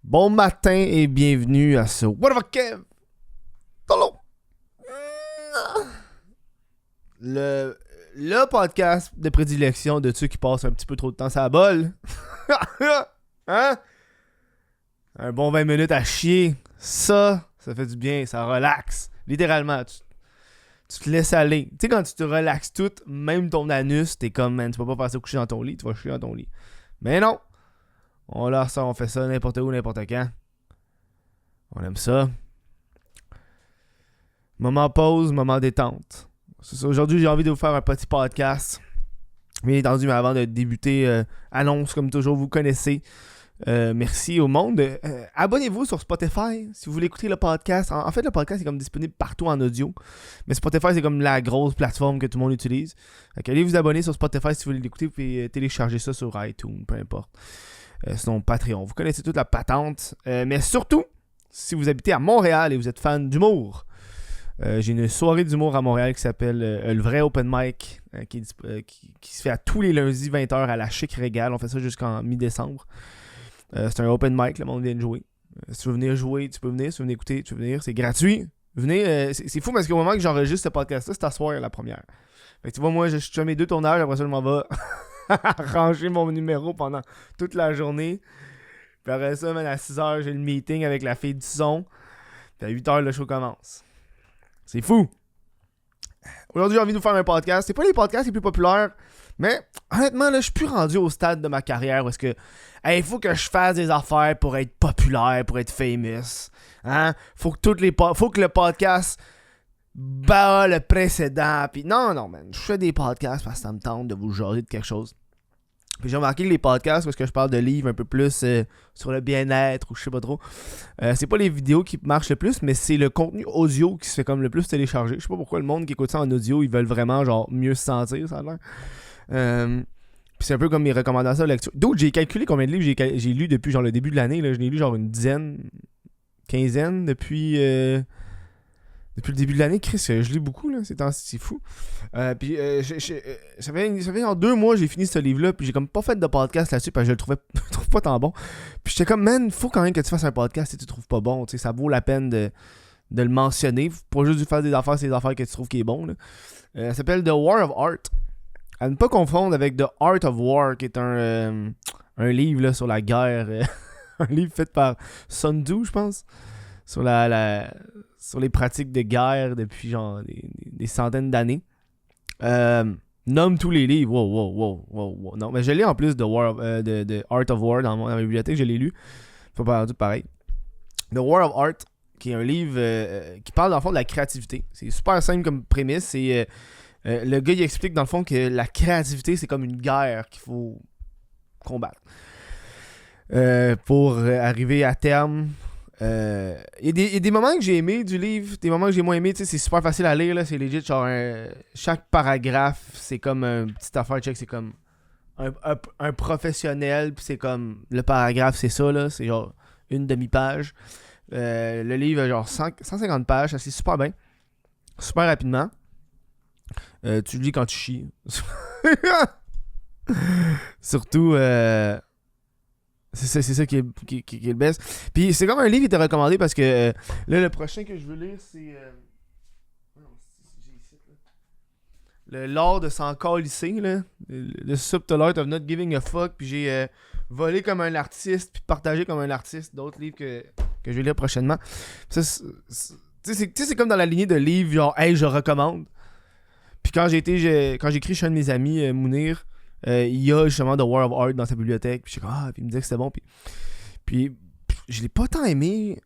Bon matin et bienvenue à ce What the fuck Kev? Hello. Le podcast de prédilection de ceux qui passent un petit peu trop de temps sur la bolle. Hein? Un bon 20 minutes à chier. Ça fait du bien, ça relaxe. Littéralement, tu te laisses aller. Tu sais, quand tu te relaxes tout, même ton anus, t'es comme, man, tu peux pas passer coucher dans ton lit, tu vas chier dans ton lit. Mais non! On fait ça n'importe où, n'importe quand. On aime ça. Moment pause, moment détente. C'est ça. Aujourd'hui, j'ai envie de vous faire un petit podcast. Bien entendu, mais avant de débuter, annonce comme toujours, vous connaissez. Merci au monde. Abonnez-vous sur Spotify si vous voulez écouter le podcast. En fait, le podcast est comme disponible partout en audio. Mais Spotify, c'est comme la grosse plateforme que tout le monde utilise. Donc, allez vous abonner sur Spotify si vous voulez l'écouter. Puis télécharger ça sur iTunes, peu importe. Sinon, Patreon. Vous connaissez toute la patente. Mais surtout, si vous habitez à Montréal et vous êtes fan d'humour, j'ai une soirée d'humour à Montréal qui s'appelle le vrai Open Mic, qui se fait à tous les lundis 20h à la Chic Régale. On fait ça jusqu'en mi-décembre. C'est un open mic, le monde vient de jouer. Si tu veux venir jouer, tu peux venir. Si tu veux venir écouter, tu peux venir. C'est gratuit. Venez, c'est fou parce qu'au moment que j'enregistre ce podcast-là, c'est à soir la première. Fait que tu vois, moi, je fais mes 2 tournages, après ça, je m'en vais ranger mon numéro pendant toute la journée. Puis après ça, à 6h, j'ai le meeting avec la fille du son. Puis à 8h, le show commence. C'est fou! Aujourd'hui, j'ai envie de vous faire un podcast. C'est pas les podcasts les plus populaires, mais honnêtement, là, je suis plus rendu au stade de ma carrière où est-ce que il faut que je fasse des affaires pour être populaire, pour être famous. Hein? Faut que le podcast bat le précédent. Puis non, man. Je fais des podcasts parce que ça me tente de vous jaser de quelque chose. Puis j'ai remarqué que les podcasts, parce que je parle de livres un peu plus sur le bien-être ou je sais pas trop, c'est pas les vidéos qui marchent le plus, mais c'est le contenu audio qui se fait comme le plus télécharger. Je sais pas pourquoi le monde qui écoute ça en audio, ils veulent vraiment genre mieux se sentir, ça a l'air. Puis c'est un peu comme mes recommandations de lecture. D'autres, j'ai calculé combien de livres j'ai lu depuis genre le début de l'année. Là. Je n'ai lu genre une dizaine, quinzaine depuis le début de l'année. Chris, je lis beaucoup, là. C'est fou. Puis ça fait en 2 mois j'ai fini ce livre-là. Puis j'ai comme pas fait de podcast là-dessus parce que je le trouve pas tant bon. Puis j'étais comme, man, faut quand même que tu fasses un podcast si tu le trouves pas bon. Ça vaut la peine de le mentionner. Pas juste faire des affaires, c'est des affaires que tu trouves qui est bon. Là. Ça s'appelle The War of Art. À ne pas confondre avec The Art of War, qui est un livre là, sur la guerre. Un livre fait par Sun Tzu, je pense. Sur les pratiques de guerre depuis genre des centaines d'années. Nomme tous les livres. Wow. Non, mais je l'ai en plus de Art of War dans ma bibliothèque, je l'ai lu. Faut pas tout pareil. The War of Art, qui est un livre qui parle dans le fond de la créativité. C'est super simple comme prémisse. C'est le gars il explique dans le fond que la créativité c'est comme une guerre qu'il faut combattre pour arriver à terme. Il y a des moments que j'ai aimé du livre, des moments que j'ai moins aimé. C'est super facile à lire là, c'est legit genre chaque paragraphe c'est comme une petite affaire check, c'est comme un professionnel, puis c'est comme le paragraphe c'est ça là, c'est genre une demi-page. Le livre a genre 150 pages, ça c'est super bien, super rapidement. Tu le lis quand tu chies. Surtout, c'est ça qui est le best. Puis c'est comme un livre qui était recommandé parce que là, le prochain que je veux lire, c'est l'art de s'en calisser, là. Le subtle art of not giving a fuck. Puis j'ai volé comme un artiste, puis partagé comme un artiste d'autres livres que je vais lire prochainement. C'est comme dans la lignée de livres, genre, hey, je recommande. Puis quand j'ai écrit chez un de mes amis, Mounir, il y a justement The War of Art dans sa bibliothèque. Puis puis il me disait que c'était bon. Puis je l'ai pas tant aimé.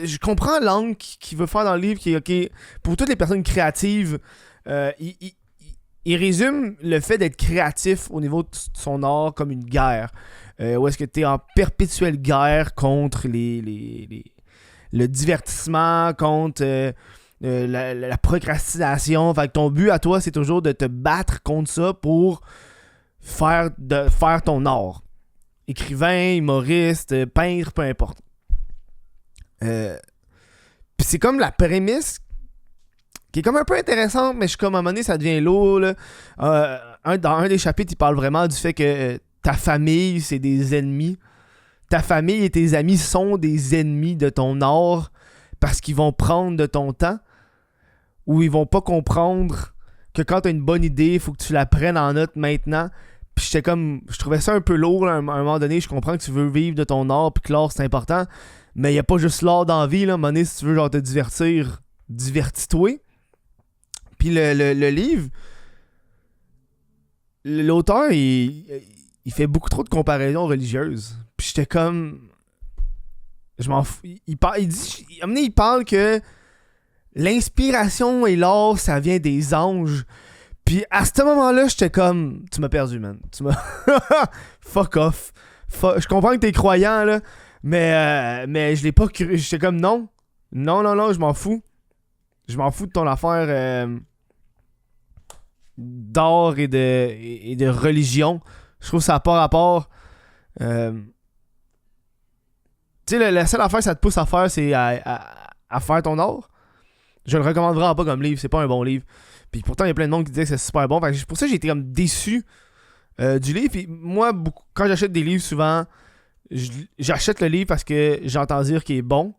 Je comprends l'angle qu'il veut faire dans le livre, qui est ok. Pour toutes les personnes créatives, il résume le fait d'être créatif au niveau de son art comme une guerre. Où est-ce que tu es en perpétuelle guerre contre le divertissement, contre la procrastination. Fait que ton but à toi, c'est toujours de te battre contre ça pour faire ton art. Écrivain, humoriste, peintre, peu importe. Puis c'est comme la prémisse qui est comme un peu intéressante, mais je suis comme à un moment donné, ça devient lourd. Là. Dans un des chapitres, il parle vraiment du fait que ta famille, c'est des ennemis. ta famille et tes amis sont des ennemis de ton art parce qu'ils vont prendre de ton temps ou ils vont pas comprendre que quand t'as une bonne idée, il faut que tu la prennes en note maintenant. Puis j'étais comme, je trouvais ça un peu lourd là, à un moment donné. Je comprends que tu veux vivre de ton art puis que l'art c'est important, mais il y a pas juste l'art dans la vie là. À un moment donné, si tu veux genre te divertir, divertis-toi. Puis le livre, l'auteur il fait beaucoup trop de comparaisons religieuses. Puis j'étais comme, je m'en fous. Il parle que l'inspiration et l'art, ça vient des anges. Puis à ce moment-là, j'étais comme, tu m'as perdu, man. Tu m'as fuck off. Je comprends que t'es croyant là, mais je l'ai pas cru. J'étais comme non, je m'en fous. Je m'en fous de ton affaire d'art et de religion. Je trouve que ça n'a pas rapport. Tu sais, la seule affaire que ça te pousse à faire, c'est à faire ton art. Je le recommande vraiment pas comme livre, c'est pas un bon livre. Puis pourtant, il y a plein de monde qui disait que c'est super bon. Fait que pour ça, j'ai été comme déçu du livre. Puis moi, quand j'achète des livres, souvent, j'achète le livre parce que j'entends dire qu'il est bon.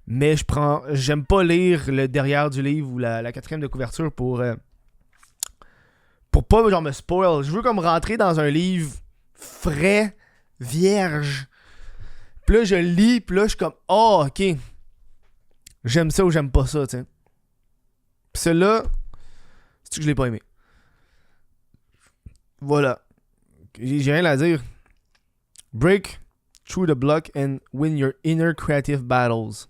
Mais j'aime pas lire le derrière du livre ou la quatrième de couverture pour pas genre me spoil. Je veux comme rentrer dans un livre frais, vierge. Puis là, je lis, puis là, je suis comme, oh, ok. J'aime ça ou j'aime pas ça, tu sais. Puis celui-là, c'est que je l'ai pas aimé. Voilà. J'ai rien à dire. Break through the block and win your inner creative battles.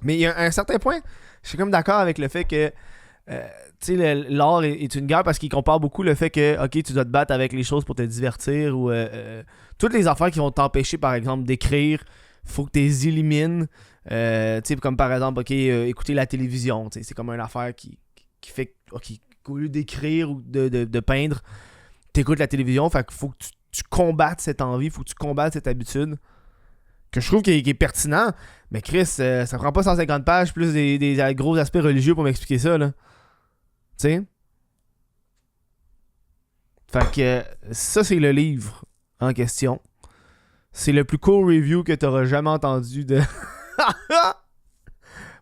Mais il y a un certain point, je suis comme d'accord avec le fait que tu sais, l'art est une guerre parce qu'il compare beaucoup le fait que, ok, tu dois te battre avec les choses pour te divertir ou toutes les affaires qui vont t'empêcher, par exemple, d'écrire, faut que tu les élimines. Tu sais, comme par exemple, ok, écouter la télévision, tu sais, c'est comme une affaire qui fait, ok, qu'au lieu d'écrire ou de peindre, t'écoutes la télévision, fait qu'il faut que tu combattes cette envie, faut que tu combattes cette habitude. Que je trouve qui est pertinent, mais Chris, ça prend pas 150 pages plus des gros aspects religieux pour m'expliquer ça, là. Tu sais? Fait que ça, c'est le livre en question. C'est le plus court review que t'auras jamais entendu de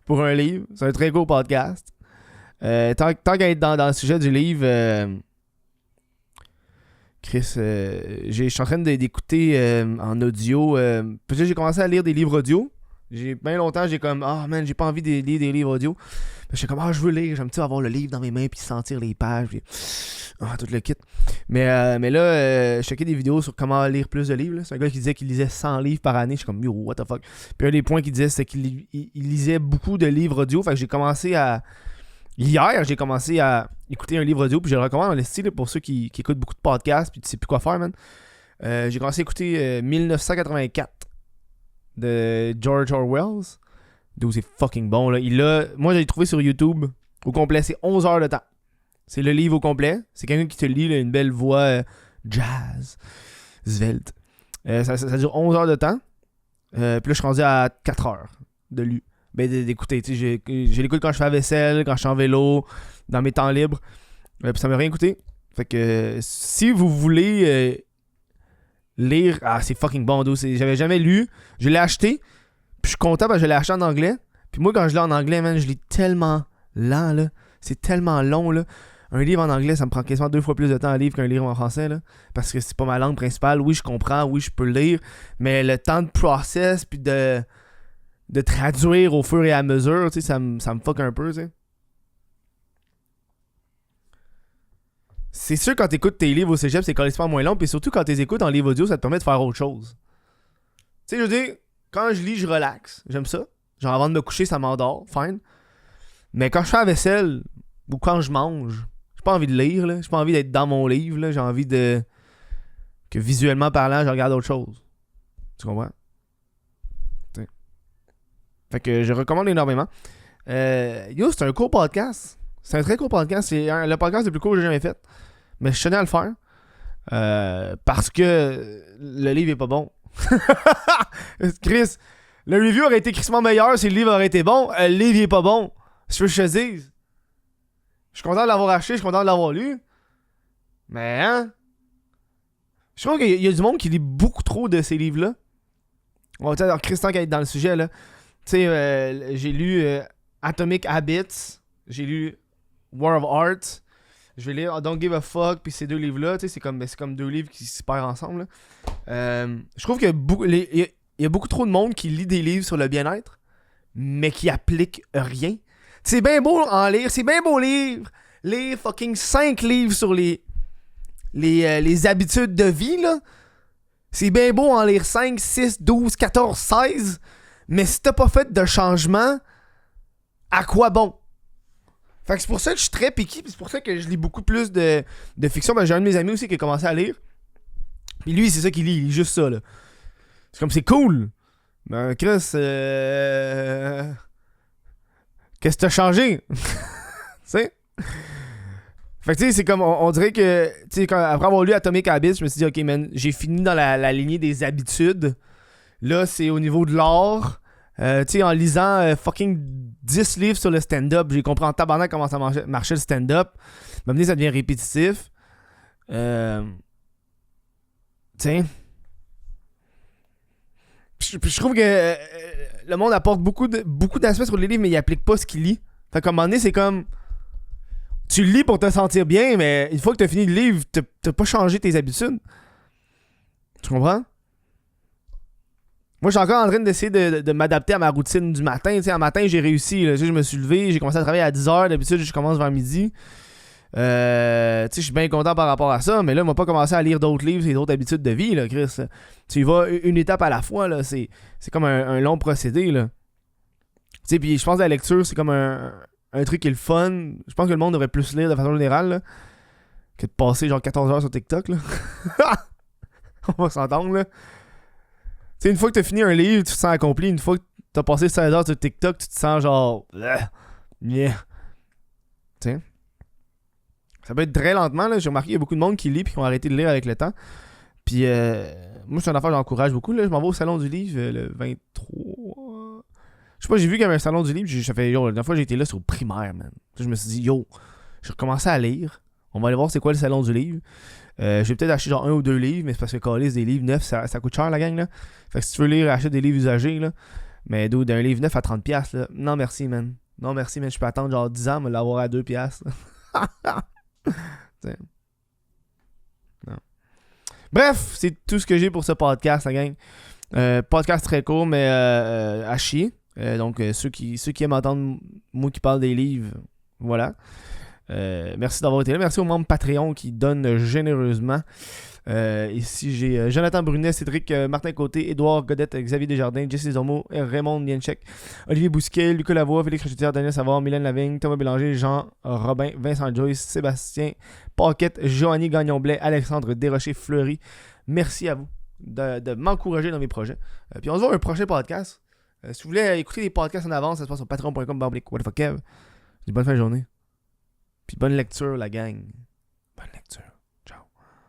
pour un livre. C'est un très court podcast. Tant qu'à être dans le sujet du livre, Chris, je suis en train d'écouter en audio. Puis là, j'ai commencé à lire des livres audio. J'ai bien longtemps, j'ai comme, man, j'ai pas envie de lire des livres audio. Puis j'étais comme, je veux lire, j'aime avoir le livre dans mes mains puis sentir les pages. Puis, tout le kit. Mais là, je checkais des vidéos sur comment lire plus de livres. Là. C'est un gars qui disait qu'il lisait 100 livres par année. Je suis comme, yo, what the fuck. Puis un des points qu'il disait, c'est qu'il lisait beaucoup de livres audio. Fait que j'ai commencé à. Hier, j'ai commencé à écouter un livre audio, puis je le recommande dans le style pour ceux qui écoutent beaucoup de podcasts, puis tu sais plus quoi faire, man. J'ai commencé à écouter 1984 de George Orwell. D'où c'est fucking bon, là. Moi, j'ai trouvé sur YouTube au complet, c'est 11 heures de temps. C'est le livre au complet. C'est quelqu'un qui te lit, là, une belle voix jazz, svelte. Ça dure 11 heures de temps. Puis là, je suis rendu à 4 heures de lu. Ben, d'écouter, tu sais, je l'écoute quand je fais la vaisselle, quand je suis en vélo, dans mes temps libres. Puis ça m'a rien coûté. Fait que si vous voulez lire, c'est fucking bon, j'avais jamais lu. Je l'ai acheté, puis je suis content parce que je l'ai acheté en anglais. Puis moi, quand je lis en anglais, man, je lis tellement lent, là. C'est tellement long, là. Un livre en anglais, ça me prend quasiment 2 fois plus de temps à lire qu'un livre en français, là. Parce que c'est pas ma langue principale. Oui, je comprends, oui, je peux le lire. Mais le temps de process, puis de traduire au fur et à mesure, tu sais, ça me fuck un peu, tu sais. C'est sûr, quand t'écoutes tes livres au cégep, c'est carrément moins long, puis surtout quand t'es écoutes en livre audio, ça te permet de faire autre chose. Tu sais, je veux dire, quand je lis, je relaxe. J'aime ça. Genre, avant de me coucher, ça m'endort. Fine. Mais quand je fais la vaisselle, ou quand je mange, j'ai pas envie de lire, là. J'ai pas envie d'être dans mon livre, là. J'ai envie que visuellement parlant, je regarde autre chose. Tu comprends? Fait que je recommande énormément. C'est un court podcast. C'est un très court podcast. C'est le podcast le plus court que j'ai jamais fait. Mais je tenais à le faire. Parce que le livre est pas bon. Chris, le review aurait été crissement meilleur si le livre aurait été bon. Le livre est pas bon. Je veux que je te dise. Je suis content de l'avoir acheté, je suis content de l'avoir lu. Mais, Je trouve qu'il y a du monde qui lit beaucoup trop de ces livres-là. On va dire, alors, Christian qui est dans le sujet, là. Tu sais, j'ai lu Atomic Habits. J'ai lu War of Art. Je vais lire Don't Give a Fuck. Puis ces deux livres-là, tu sais, c'est comme deux livres qui se perdent ensemble. Je trouve qu'il y a beaucoup trop de monde qui lit des livres sur le bien-être, mais qui applique rien. C'est bien beau en lire. C'est bien beau lire. Lire fucking 5 livres sur les habitudes de vie, là. C'est bien beau en lire 5, 6, 12, 14, 16. Mais si t'as pas fait de changement, à quoi bon? Fait que c'est pour ça que je suis très picky, puis c'est pour ça que je lis beaucoup plus de fiction. Ben, j'ai un de mes amis aussi qui a commencé à lire. Puis lui, c'est ça qu'il lit, il lit juste ça, là. C'est comme, c'est cool. Ben, Chris, qu'est-ce que t'as changé? Tu sais? Fait que tu sais, c'est comme, on dirait que, tu sais, après avoir lu Atomic Habits, je me suis dit, ok, man, j'ai fini dans la lignée des habitudes. Là, c'est au niveau de l'art. Tu sais, en lisant fucking 10 livres sur le stand-up, j'ai compris en tabarnak comment ça marchait le stand-up. Maintenant, ça devient répétitif. Tu sais. Puis je trouve que le monde apporte beaucoup d'aspects sur les livres, mais il applique pas ce qu'il lit. Fait qu'à un moment donné, c'est comme... Tu le lis pour te sentir bien, mais une fois que t'as fini le livre, t'as pas changé tes habitudes. Tu comprends? Moi, je suis encore en train d'essayer de m'adapter à ma routine du matin. Tu sais, un matin, j'ai réussi. Là. Tu sais, je me suis levé, j'ai commencé à travailler à 10h. D'habitude, je commence vers midi. Tu sais, je suis bien content par rapport à ça. Mais là, on m'a pas commencé à lire d'autres livres et d'autres habitudes de vie, là, Chris. Tu y vas une étape à la fois, là. C'est comme un long procédé, là. Tu sais, puis je pense que la lecture, c'est comme un truc qui est le fun. Je pense que le monde devrait plus lire de façon générale, là, que de passer genre 14 heures sur TikTok, là. On va s'entendre, là. Tu sais, une fois que t'as fini un livre, tu te sens accompli. Une fois que t'as passé 16 heures sur TikTok, tu te sens genre... Yeah. Tu sais. Ça peut être très lentement, là. J'ai remarqué qu'il y a beaucoup de monde qui lit et qui ont arrêté de lire avec le temps. Puis, moi, c'est une affaire que j'encourage beaucoup, là. Je m'en vais au Salon du Livre le 23... Je sais pas, j'ai vu qu'il y avait un Salon du Livre. Ça fait, yo, la dernière fois, j'ai été là, c'est au primaire, man. Je me suis dit, yo, j'ai recommencé à lire. On va aller voir c'est quoi le Salon du Livre. J'ai peut-être acheté genre 1 ou 2 livres, mais c'est parce que câlisse des livres neufs, ça coûte cher la gang là. Fait que si tu veux lire, achète des livres usagés là. Mais d'un livre neuf à 30$ là. Non merci man. Non merci man, je peux attendre genre 10 ans me l'avoir à 2$. Non. Bref, c'est tout ce que j'ai pour ce podcast la gang. Podcast très court mais à chier. Donc ceux qui aiment entendre moi qui parle des livres, voilà. Merci d'avoir été là. Merci aux membres Patreon qui donnent généreusement. Ici, j'ai Jonathan Brunet, Cédric Martin Côté, Édouard Godette, Xavier Desjardins, Jesse Zomo, Raymond Nienchek, Olivier Bousquet, Lucas Lavoie, Félix Rochetière, Daniel Savard, Mylène Lavigne, Thomas Bélanger, Jean Robin, Vincent Joyce, Sébastien Paquette, Joanny Gagnon-Blais, Alexandre Desrochers-Fleury. Merci à vous de m'encourager dans mes projets. Puis on se voit dans un prochain podcast. Si vous voulez écouter les podcasts en avance, ça se passe sur patreon.com/whatthefuckkev. Bonne fin de journée. Puis bonne lecture, la gang.